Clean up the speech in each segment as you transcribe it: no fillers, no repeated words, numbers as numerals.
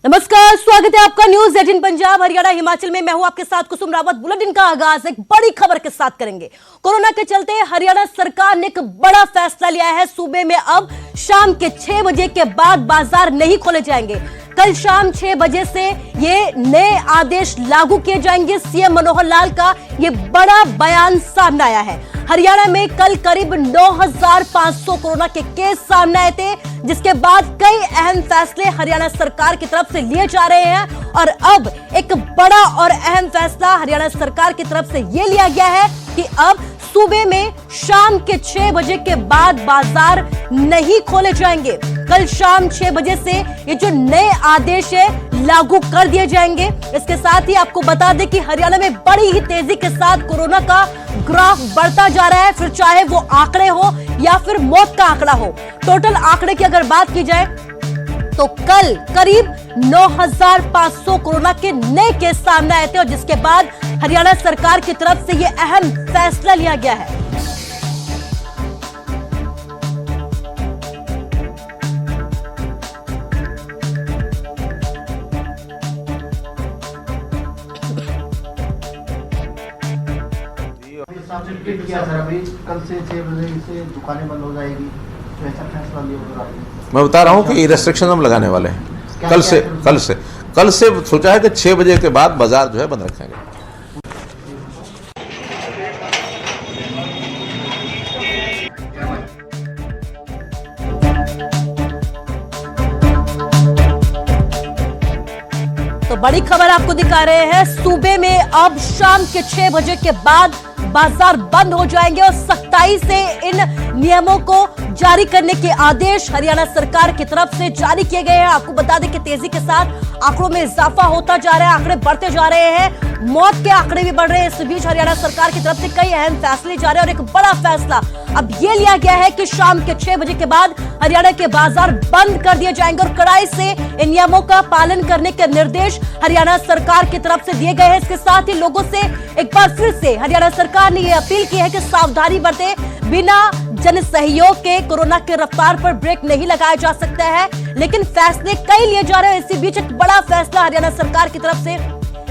नमस्कार, स्वागत है आपका न्यूज 18 पंजाब हरियाणा हिमाचल में। मैं हूं आपके साथ कुसुम रावत। बुलेटिन का आगाज एक बड़ी खबर के साथ करेंगे। कोरोना के चलते हरियाणा सरकार ने एक बड़ा फैसला लिया है। सूबे में अब शाम के 6 बजे के बाद बाजार नहीं खोले जाएंगे। कल शाम 6 बजे से ये नए आदेश लागू किए जाएंगे। सीएम मनोहर लाल का ये बड़ा बयान सामने आया है। हरियाणा में कल करीब 9,500 कोरोना के केस सामने आए थे, जिसके बाद कई अहम फैसले हरियाणा सरकार की तरफ से लिए जा रहे हैं। और अब एक बड़ा और अहम फैसला हरियाणा सरकार की तरफ से यह लिया गया है कि अब सूबे में शाम के 6 बजे के बाद बाजार नहीं खोले जाएंगे। कल शाम 6 बजे से ये जो नए आदेश है लागू कर दिए जाएंगे। इसके साथ ही आपको बता दें कि हरियाणा में बड़ी ही तेजी के साथ कोरोना का ग्राफ बढ़ता जा रहा है, फिर चाहे वो आंकड़े हो या फिर मौत का आंकड़ा हो। टोटल आंकड़े की अगर बात की जाए तो कल करीब 9,500 कोरोना के नए केस सामने आए थे, और जिसके बाद हरियाणा सरकार की तरफ से यह अहम फैसला लिया गया है। किया सर, अभी कल से 6 बजे से दुकानें बंद हो जाएगी, तो ऐसा फैसला लिया आपने? मैं बता रहा हूँ कि रेस्ट्रिक्शन हम लगाने वाले हैं कल से सोचा है कि 6 बजे के बाद बाजार जो है बंद रखेंगे। तो बड़ी खबर आपको दिखा रहे हैं। सूबे में अब शाम के 6 बजे के बाद बाजार बंद हो जाएंगे और सख्ताई से इन नियमों को जारी करने के आदेश हरियाणा सरकार की तरफ से जारी किए गए हैं। आपको बता दें कि तेजी के साथ आंकड़ों में इजाफा होता जा रहा है, आंकड़े बढ़ते जा रहे हैं, मौत के आंकड़े भी बढ़ रहे हैं। इस बीच हरियाणा सरकार की तरफ से कई अहम फैसले जा रहे हैं और एक बड़ा फैसला अब यह लिया गया है कि शाम के 6 बजे के बाद हरियाणा के बाजार बंद कर दिए जाएंगे और कड़ाई से इन नियमों का पालन करने के निर्देश हरियाणा सरकार की तरफ से दिए गए हैं। इसके साथ ही लोगों से एक बार फिर से हरियाणा सरकार ने यह अपील की है कि सावधानी बरतें, बिना जन सहयोग के कोरोना के रफ्तार पर ब्रेक नहीं लगाया जा सकता है। लेकिन फैसले कई लिए जा रहे हैं। इसी बीच एक बड़ा फैसला हरियाणा सरकार की तरफ से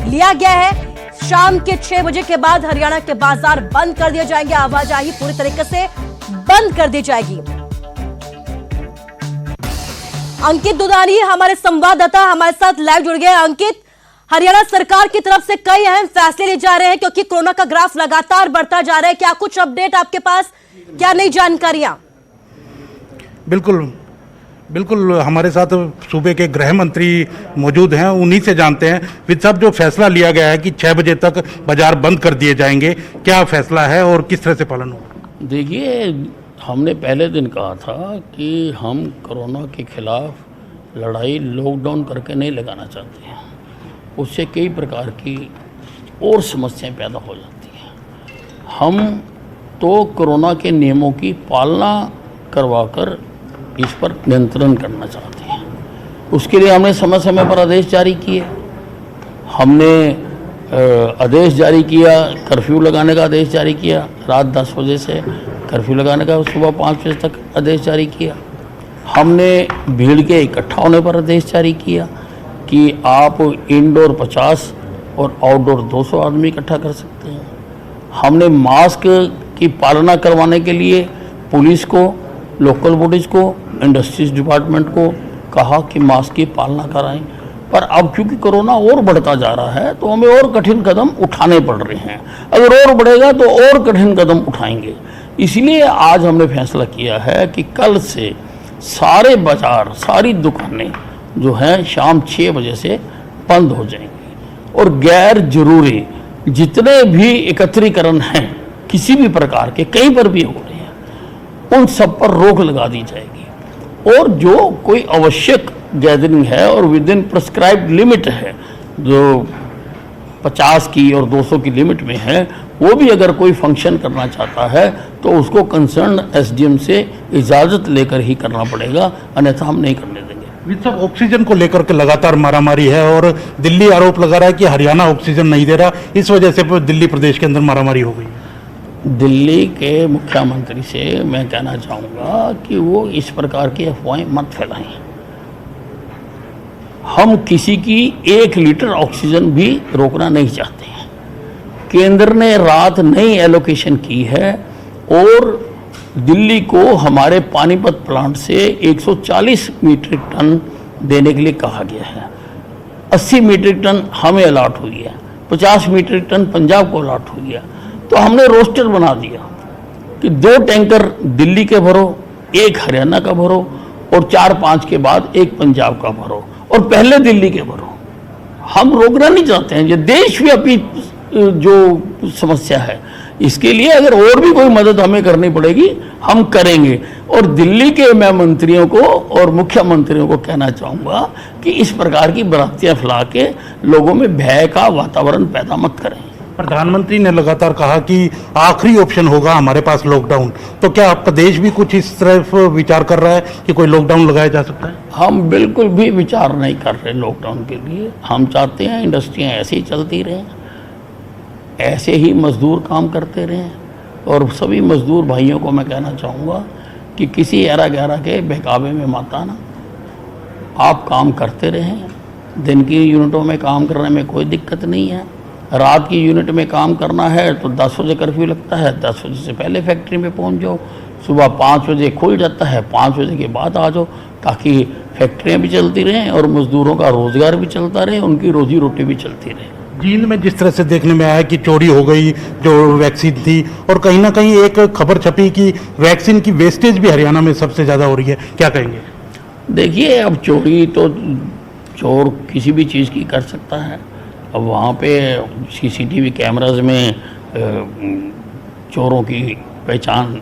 लिया गया है। शाम के 6 बजे के बाद हरियाणा के बाजार बंद कर दिए जाएंगे, आवाजाही पूरी तरीके से बंद कर दी जाएगी। अंकित दुधानी हमारे संवाददाता हमारे साथ लाइव जुड़ गए। अंकित, हरियाणा सरकार की तरफ से कई अहम फैसले लिए जा रहे हैं क्योंकि कोरोना का ग्राफ लगातार बढ़ता जा रहा है। क्या कुछ अपडेट आपके पास, क्या नई जानकारियां? बिल्कुल हमारे साथ सूबे के गृह मंत्री मौजूद हैं, उन्हीं से जानते हैं। विद सब जो फैसला लिया गया है कि 6 बजे तक बाजार बंद कर दिए जाएंगे, क्या फैसला है और किस तरह से पालन होगा? देखिए, हमने पहले दिन कहा था कि हम कोरोना के खिलाफ लड़ाई लॉकडाउन करके नहीं लगाना चाहते हैं। उससे कई प्रकार की और समस्याएं पैदा हो जाती हैं। हम तो कोरोना के नियमों की पालना करवाकर इस पर नियंत्रण करना चाहते हैं। उसके लिए हमने समय समय पर आदेश जारी किए। हमने आदेश जारी किया, कर्फ्यू लगाने का आदेश जारी किया, रात 10 बजे से कर्फ्यू लगाने का सुबह 5 बजे तक आदेश जारी किया। हमने भीड़ के इकट्ठा होने पर आदेश जारी किया कि आप इंडोर 50 और आउटडोर 200 आदमी इकट्ठा कर सकते हैं। हमने मास्क की पालना करवाने के लिए पुलिस को, लोकल बॉडीज़ को, इंडस्ट्रीज डिपार्टमेंट को कहा कि मास्क की पालना कराएं। पर अब क्योंकि कोरोना और बढ़ता जा रहा है तो हमें और कठिन कदम उठाने पड़ रहे हैं। अगर और बढ़ेगा तो और कठिन कदम उठाएंगे। इसलिए आज हमने फैसला किया है कि कल से सारे बाजार, सारी दुकानें जो हैं शाम 6 बजे से बंद हो जाएंगी और गैर जरूरी जितने भी एकत्रीकरण हैं किसी भी प्रकार के, कहीं पर भी हो रहे हैं, उन सब पर रोक लगा दी जाएगी। और जो कोई आवश्यक गैदरिंग है और विद इन प्रिस्क्राइब्ड लिमिट है, जो 50 की और 200 की लिमिट में है, वो भी अगर कोई फंक्शन करना चाहता है तो उसको कंसर्न एसडीएम से इजाज़त लेकर ही करना पड़ेगा, अन्यथा हम नहीं करने देंगे। सब ऑक्सीजन को लेकर के लगातार मारामारी है और दिल्ली आरोप लगा रहा है कि हरियाणा ऑक्सीजन नहीं दे रहा, इस वजह से दिल्ली प्रदेश के अंदर मारामारी हो गई। दिल्ली के मुख्यमंत्री से मैं कहना चाहूँगा कि वो इस प्रकार की अफवाहें मत फैलाएं। हम किसी की 1 लीटर ऑक्सीजन भी रोकना नहीं चाहते हैं। केंद्र ने रात नई एलोकेशन की है और दिल्ली को हमारे पानीपत प्लांट से 140 मीट्रिक टन देने के लिए कहा गया है। 80 मीट्रिक टन हमें अलॉट हुई है, 50 मीट्रिक टन पंजाब को अलॉट हुई है। तो हमने रोस्टर बना दिया कि 2 टैंकर दिल्ली के भरो, 1 हरियाणा का भरो और 4-5 के बाद 1 पंजाब का भरो और पहले दिल्ली के भरो। हम रोकना नहीं चाहते हैं, ये देशव्यापी जो समस्या है, इसके लिए अगर और भी कोई मदद हमें करनी पड़ेगी हम करेंगे। और दिल्ली के मैं मंत्रियों को और मुख्यमंत्रियों को कहना चाहूँगा कि इस प्रकार की भ्रांतियाँ फैला के लोगों में भय का वातावरण पैदा मत करें। प्रधानमंत्री ने लगातार कहा कि आखिरी ऑप्शन होगा हमारे पास लॉकडाउन, तो क्या आपका देश भी कुछ इस तरफ विचार कर रहा है कि कोई लॉकडाउन लगाया जा सकता है? हम बिल्कुल भी विचार नहीं कर रहे लॉकडाउन के लिए। हम चाहते हैं इंडस्ट्रियाँ ऐसे ही चलती रहें, ऐसे ही मजदूर काम करते रहें। और सभी मजदूर भाइयों को मैं कहना चाहूँगा कि किसी 11-11 के बहकावे में मत आना, आप काम करते रहें। दिन की यूनिटों में काम करने में कोई दिक्कत नहीं है। रात की यूनिट में काम करना है तो 10 बजे कर्फ्यू लगता है, 10 बजे से पहले फैक्ट्री में पहुंच जाओ। सुबह 5 बजे खुल जाता है, 5 बजे के बाद आ जाओ, ताकि फैक्ट्रियां भी चलती रहें और मजदूरों का रोजगार भी चलता रहे, उनकी रोजी रोटी भी चलती रहे। जींद में जिस तरह से देखने में आया कि चोरी हो गई जो वैक्सीन थी, और कहीं ना कहीं एक खबर छपी कि वैक्सीन की वेस्टेज भी हरियाणा में सबसे ज़्यादा हो रही है, क्या कहेंगे? देखिए, अब चोरी तो चोर किसी भी चीज़ की कर सकता है। अब वहाँ पे सीसीटीवी कैमराज में चोरों की पहचान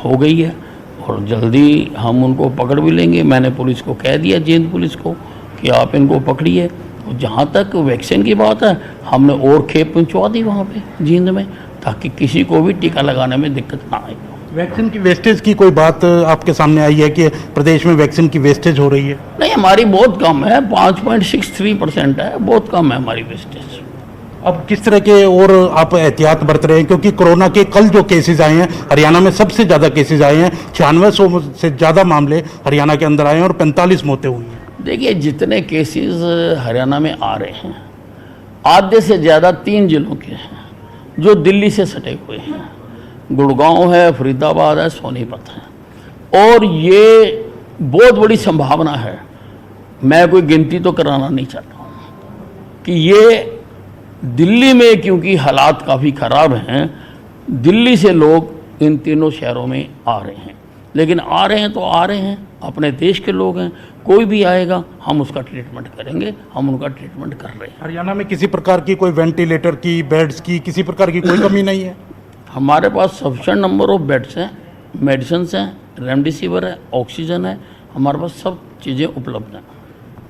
हो गई है और जल्दी हम उनको पकड़ भी लेंगे। मैंने पुलिस को कह दिया, जींद पुलिस को, कि आप इनको पकड़िए। और जहाँ तक वैक्सीन की बात है, हमने और खेप पहुँचवा दी वहाँ पे जींद में, ताकि किसी को भी टीका लगाने में दिक्कत ना आए। वैक्सीन की वेस्टेज की कोई बात आपके सामने आई है कि प्रदेश में वैक्सीन की वेस्टेज हो रही है? नहीं, हमारी बहुत कम है, 5.63% है, बहुत कम है हमारी वेस्टेज। अब किस तरह के और आप एहतियात बरत रहे हैं, क्योंकि कोरोना के कल जो केसेस आए हैं, हरियाणा में सबसे ज़्यादा केसेस आए हैं, 9600 से ज़्यादा मामले हरियाणा के अंदर आए हैं और 45 मौतें हुई हैं। देखिए, जितने केसेस हरियाणा में आ रहे हैं, आधे से ज़्यादा 3 जिलों के हैं जो दिल्ली से सटे हुए हैं। गुड़गांव है, फरीदाबाद है, सोनीपत है। और ये बहुत बड़ी संभावना है, मैं कोई गिनती तो कराना नहीं चाहता हूँ, कि ये दिल्ली में, क्योंकि हालात काफ़ी ख़राब हैं, दिल्ली से लोग इन तीनों शहरों में आ रहे हैं। लेकिन आ रहे हैं तो आ रहे हैं, अपने देश के लोग हैं, कोई भी आएगा हम उसका ट्रीटमेंट करेंगे, हम उनका ट्रीटमेंट कर रहे हैं। हरियाणा में किसी प्रकार की कोई वेंटिलेटर की, बेड्स की, किसी प्रकार की कोई कमी नहीं है? हमारे पास सफिशेंट नंबर ऑफ बेड्स हैं, मेडिसिन हैं, रेमडेसिविर है, ऑक्सीजन है, हमारे पास सब चीज़ें उपलब्ध हैं।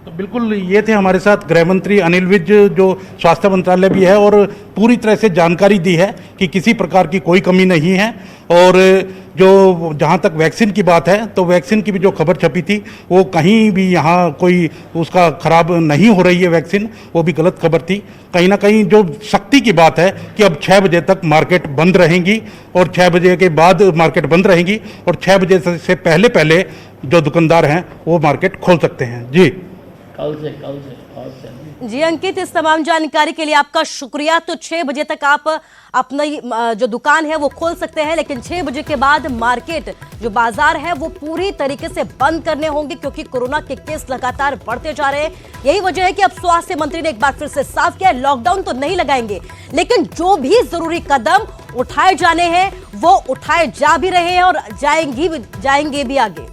तो बिल्कुल, ये थे हमारे साथ गृह मंत्री अनिल विज, जो स्वास्थ्य मंत्रालय भी है, और पूरी तरह से जानकारी दी है कि किसी प्रकार की कोई कमी नहीं है। और जो जहाँ तक वैक्सीन की बात है, तो वैक्सीन की भी जो खबर छपी थी, वो कहीं भी यहाँ कोई उसका खराब नहीं हो रही है वैक्सीन, वो भी गलत खबर थी। कहीं ना कहीं जो सख्ती की बात है कि अब 6 बजे तक मार्केट बंद रहेंगी और 6 बजे के बाद मार्केट बंद रहेंगी, और 6 बजे से पहले जो दुकानदार हैं वो मार्केट खोल सकते हैं। जी, कल से आज से। जी अंकित, इस तमाम जानकारी के लिए आपका शुक्रिया। तो 6 बजे तक आप अपनी जो दुकान है वो खोल सकते हैं, लेकिन 6 बजे के बाद मार्केट, जो बाजार है, वो पूरी तरीके से बंद करने होंगे, क्योंकि कोरोना के केस लगातार बढ़ते जा रहे हैं। यही वजह है कि अब स्वास्थ्य मंत्री ने एक बार फिर से साफ किया, लॉकडाउन तो नहीं लगाएंगे, लेकिन जो भी जरूरी कदम उठाए जाने हैं वो उठाए जा भी रहे हैं और जाएंगे भी आगे।